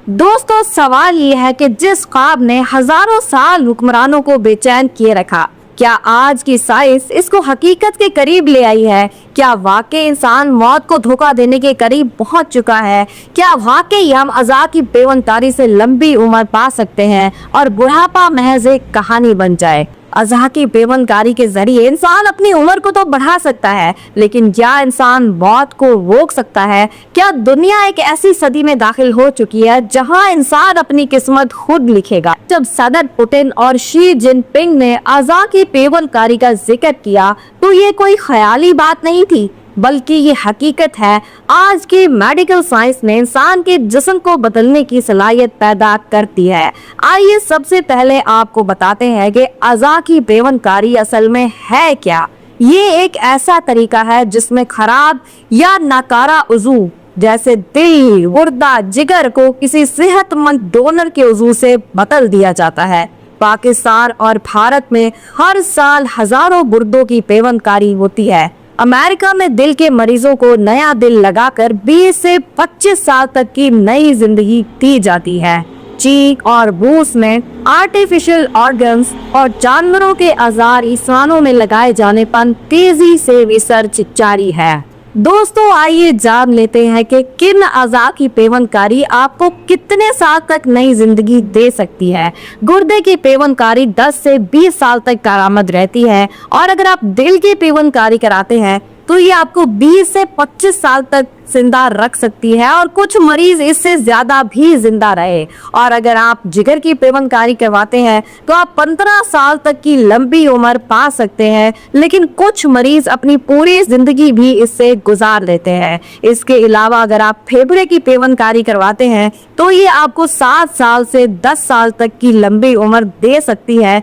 दोस्तों, सवाल ये है कि जिस ख्वाब ने हजारों साल हुक्मरानों को बेचैन किए रखा, क्या आज की साइंस इसको हकीकत के करीब ले आई है? क्या वाकई इंसान मौत को धोखा देने के करीब पहुंच चुका है? क्या वाकई हम अज़ा की पेवनकारी से लंबी उम्र पा सकते हैं और बुढ़ापा महज एक कहानी बन जाए? अज़ा की पेवनकारी के जरिए इंसान अपनी उम्र को तो बढ़ा सकता है, लेकिन क्या इंसान मौत को रोक सकता है? क्या दुनिया एक ऐसी सदी में दाखिल हो चुकी है जहां इंसान अपनी किस्मत खुद लिखेगा? जब सदर पुतिन और शी जिनपिंग ने अज़ा की पेवनकारी का जिक्र किया तो ये कोई ख्याली बात नहीं थी, बल्कि ये हकीकत है। आज की मेडिकल साइंस ने इंसान के जिस्म को बदलने की सलाहियत पैदा करती है। आइए सबसे पहले आपको बताते हैं कि अज़ा की पेवनकारी असल में है क्या। ये एक ऐसा तरीका है जिसमें खराब या नाकारा उज़ू जैसे दिल, गुर्दा, जिगर को किसी सेहतमंद डोनर के उज़ू से बदल दिया जाता है। पाकिस्तान और भारत में हर साल हजारों गुर्दों की पेवनकारी होती है। अमेरिका में दिल के मरीजों को नया दिल लगाकर 20 से 25 साल तक की नई जिंदगी दी जाती है। चीन और रूस में आर्टिफिशियल ऑर्गन्स और जानवरों के अज़ा इंसानों में लगाए जाने पर तेजी से रिसर्च जारी है। दोस्तों, आइए जान लेते हैं कि किन अज़ा की पेवनकारी आपको कितने साल तक नई जिंदगी दे सकती है। गुर्दे की पेवनकारी 10 से 20 साल तक करामद रहती है, और अगर आप दिल की पेवनकारी कराते हैं तो ये आपको 20 से 25 साल तक जिंदा रख सकती है, और कुछ मरीज इससे ज्यादा भी जिंदा रहे। और अगर आप जिगर की पेवनकारी करवाते हैं तो आप 15 साल तक की लंबी उम्र पा सकते हैं, लेकिन कुछ मरीज अपनी पूरी जिंदगी भी इससे गुजार लेते हैं। इसके अलावा अगर आप फेफड़े की पेवनकारी करवाते हैं तो ये आपको 7 साल से 10 साल तक की लंबी उम्र दे सकती है।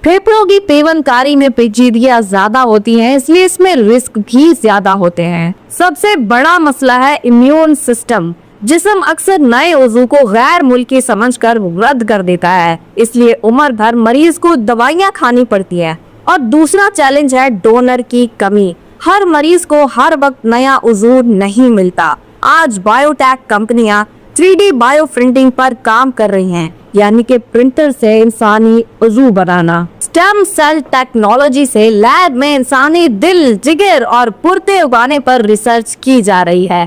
फेफड़ों की पेवनकारी में पेचीदगियां ज्यादा होती हैं, इसलिए इसमें रिस्क भी ज्यादा होते हैं। सबसे बड़ा मसला है इम्यून सिस्टम। जिस्म अक्सर नए उज़ू को गैर मुल्की समझकर रद्द कर देता है, इसलिए उम्र भर मरीज को दवाइयां खानी पड़ती है। और दूसरा चैलेंज है डोनर की कमी। हर मरीज को हर वक्त नया उज़ू नहीं मिलता। आज बायोटेक कंपनियां 3D बायो प्रिंटिंग पर काम कर रही हैं, यानी कि प्रिंटर से इंसानी उज़ू बनाना। स्टेम सेल टेक्नोलॉजी से लैब में इंसानी दिल, जिगर और पुर्ते उगाने पर रिसर्च की जा रही है।